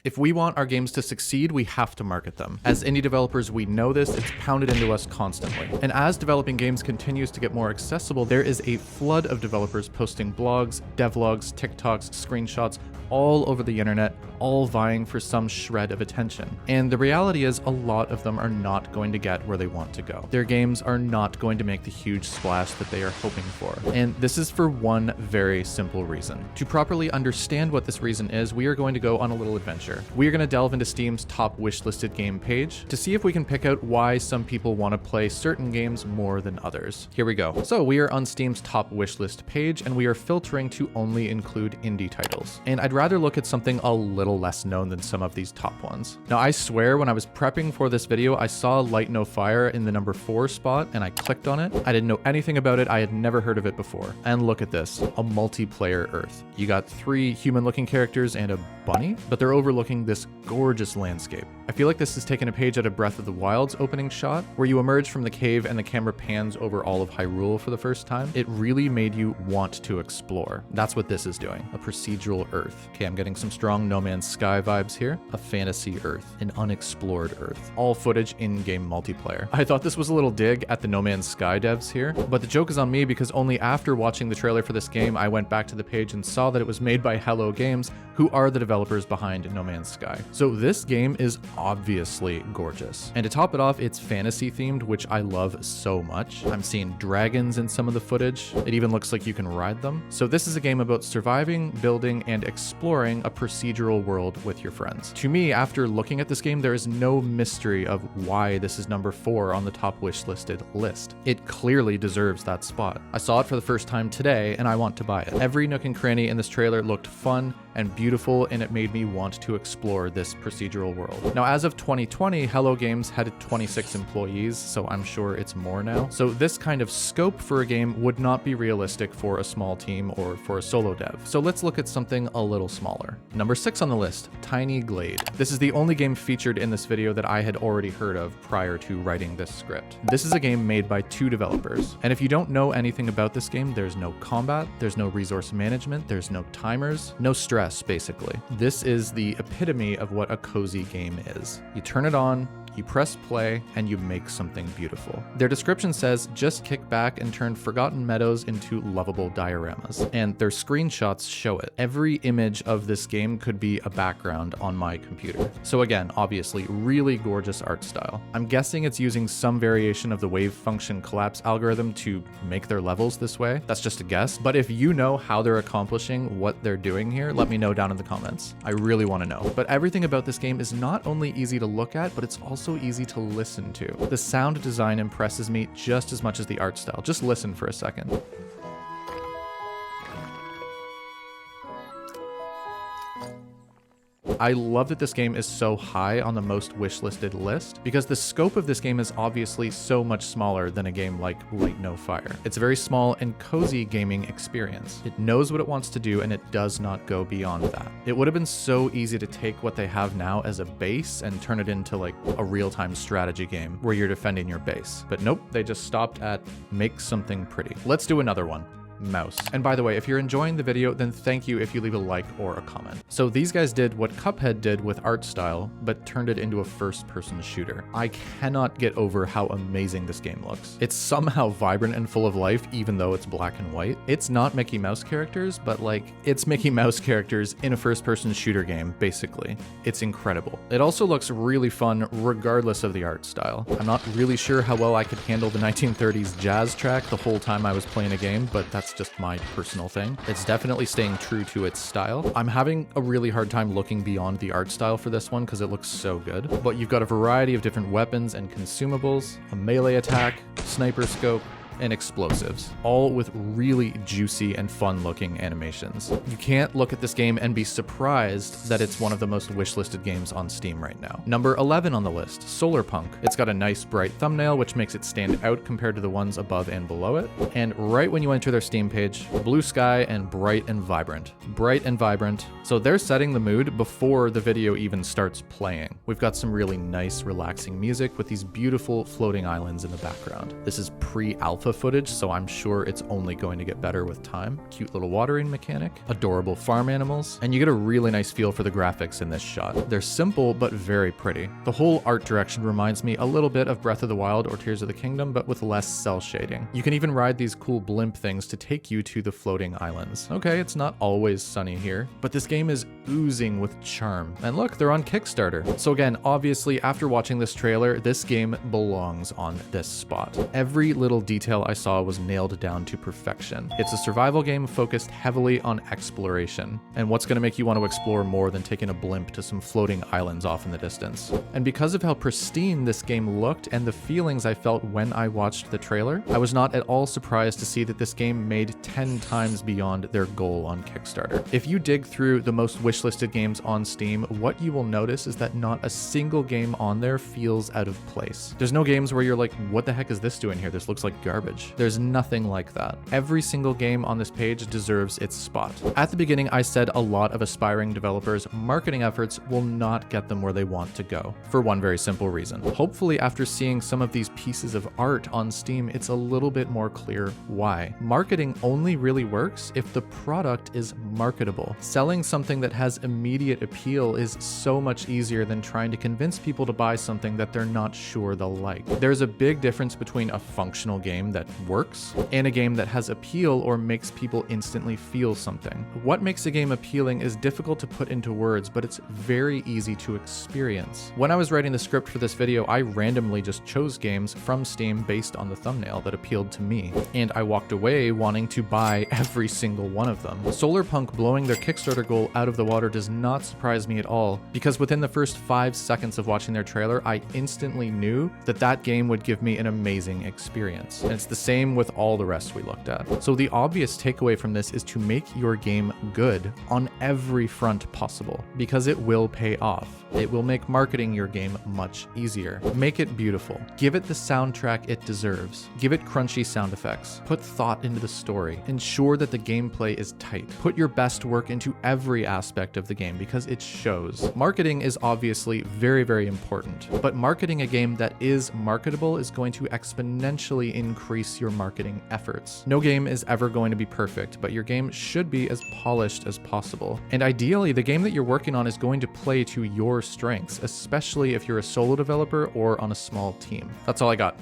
If we want our games to succeed, we have to market them. As indie developers, we know this, it's pounded into us constantly. And as developing games continues to get more accessible, there is a flood of developers posting blogs, devlogs, TikToks, screenshots, all over the internet, all vying for some shred of attention. And the reality is a lot of them are not going to get where they want to go. Their games are not going to make the huge splash that they are hoping for. And this is for one very simple reason. To properly understand what this reason is, we are going to go on a little adventure. We are going to delve into Steam's top wishlisted game page to see if we can pick out why some people want to play certain games more than others. Here we go. So we are on Steam's top wishlist page and we are filtering to only include indie titles. And I'd rather look at something a little less known than some of these top ones. Now I swear when I was prepping for this video, I saw Light No Fire in the number 4 spot and I clicked on it. I didn't know anything about it. I had never heard of it before. And look at this, a multiplayer Earth. You got 3 human looking characters and a bunny, but they're overlooking this gorgeous landscape. I feel like this is taking a page out of Breath of the Wild's opening shot, where you emerge from the cave and the camera pans over all of Hyrule for the first time. It really made you want to explore. That's what this is doing, a procedural Earth. Okay, I'm getting some strong No Man's Sky vibes here. A fantasy Earth, an unexplored Earth. All footage in-game multiplayer. I thought this was a little dig at the No Man's Sky devs here, but the joke is on me because only after watching the trailer for this game, I went back to the page and saw that it was made by Hello Games, who are the developers behind No Man's Sky. So this game is obviously gorgeous. And to top it off, it's fantasy themed, which I love so much. I'm seeing dragons in some of the footage. It even looks like you can ride them. So this is a game about surviving, building, and exploring a procedural world with your friends. To me, after looking at this game, there is no mystery of why this is number 4 on the top wishlisted list. It clearly deserves that spot. I saw it for the first time today, and I want to buy it. Every nook and cranny in this trailer looked fun and beautiful, and it made me want to explore this procedural world. Now, as of 2020, Hello Games had 26 employees, so I'm sure it's more now. So this kind of scope for a game would not be realistic for a small team or for a solo dev. So let's look at something a little smaller. Number 6 on the list, Tiny Glade. This is the only game featured in this video that I had already heard of prior to writing this script. This is a game made by 2 developers. And if you don't know anything about this game, there's no combat, there's no resource management, there's no timers, no stress, basically. This is the epitome of what a cozy game is. You turn it on, you press play, and you make something beautiful. Their description says, just kick back and turn forgotten meadows into lovable dioramas. And their screenshots show it. Every image of this game could be a background on my computer. So again, obviously, really gorgeous art style. I'm guessing it's using some variation of the wave function collapse algorithm to make their levels this way. That's just a guess. But if you know how they're accomplishing what they're doing here, let me know down in the comments. I really want to know. But everything about this game is not only easy to look at, but it's also easy to listen to. The sound design impresses me just as much as the art style. Just listen for a second. I love that this game is so high on the most wishlisted list because the scope of this game is obviously so much smaller than a game like Light No Fire. It's a very small and cozy gaming experience. It knows what it wants to do and it does not go beyond that. It would have been so easy to take what they have now as a base and turn it into like a real-time strategy game where you're defending your base. But nope, they just stopped at make something pretty. Let's do another one. Mouse. And by the way, if you're enjoying the video, then thank you if you leave a like or a comment. So these guys did what Cuphead did with art style, but turned it into a first-person shooter. I cannot get over how amazing this game looks. It's somehow vibrant and full of life, even though it's black and white. It's not Mickey Mouse characters, but like, it's Mickey Mouse characters in a first-person shooter game, basically. It's incredible. It also looks really fun, regardless of the art style. I'm not really sure how well I could handle the 1930s jazz track the whole time I was playing a game, but that's just my personal thing. It's definitely staying true to its style. I'm having a really hard time looking beyond the art style for this one because it looks so good. But you've got a variety of different weapons and consumables, a melee attack, sniper scope, and explosives, all with really juicy and fun looking animations. You can't look at this game and be surprised that it's one of the most wishlisted games on Steam right now. Number 11 on the list, Solarpunk. It's got a nice bright thumbnail, which makes it stand out compared to the ones above and below it. And right when you enter their Steam page, blue sky and bright and vibrant. Bright and vibrant. So they're setting the mood before the video even starts playing. We've got some really nice, relaxing music with these beautiful floating islands in the background. This is pre-alpha alpha footage, so I'm sure it's only going to get better with time. Cute little watering mechanic, adorable farm animals, and you get a really nice feel for the graphics in this shot. They're simple, but very pretty. The whole art direction reminds me a little bit of Breath of the Wild or Tears of the Kingdom, but with less cell shading. You can even ride these cool blimp things to take you to the floating islands. Okay, it's not always sunny here, but this game is oozing with charm. And look, they're on Kickstarter. So again, obviously, after watching this trailer, this game belongs on this spot. Every little detail I saw was nailed down to perfection. It's a survival game focused heavily on exploration. And what's going to make you want to explore more than taking a blimp to some floating islands off in the distance? And because of how pristine this game looked and the feelings I felt when I watched the trailer, I was not at all surprised to see that this game made 10 times beyond their goal on Kickstarter. If you dig through the most wishlisted games on Steam, what you will notice is that not a single game on there feels out of place. There's no games where you're like, what the heck is this doing here? This looks like garbage. There's nothing like that. Every single game on this page deserves its spot. At the beginning, I said a lot of aspiring developers' marketing efforts will not get them where they want to go, for one very simple reason. Hopefully, after seeing some of these pieces of art on Steam, it's a little bit more clear why. Marketing only really works if the product is marketable. Selling something that has immediate appeal is so much easier than trying to convince people to buy something that they're not sure they'll like. There's a big difference between a functional game that works and a game that has appeal or makes people instantly feel something. What makes a game appealing is difficult to put into words, but it's very easy to experience. When I was writing the script for this video, I randomly just chose games from Steam based on the thumbnail that appealed to me, and I walked away wanting to buy every single one of them. Solarpunk blowing their Kickstarter goal out of the water does not surprise me at all, because within the first 5 seconds of watching their trailer, I instantly knew that that game would give me an amazing experience. And it's the same with all the rest we looked at. So the obvious takeaway from this is to make your game good on every front possible, because it will pay off. It will make marketing your game much easier. Make it beautiful. Give it the soundtrack it deserves. Give it crunchy sound effects. Put thought into the story. Ensure that the gameplay is tight. Put your best work into every aspect of the game because it shows. Marketing is obviously very, very important, but marketing a game that is marketable is going to exponentially increase your marketing efforts. No game is ever going to be perfect, but your game should be as polished as possible. And ideally, the game that you're working on is going to play to your strengths, especially if you're a solo developer or on a small team. That's all I got.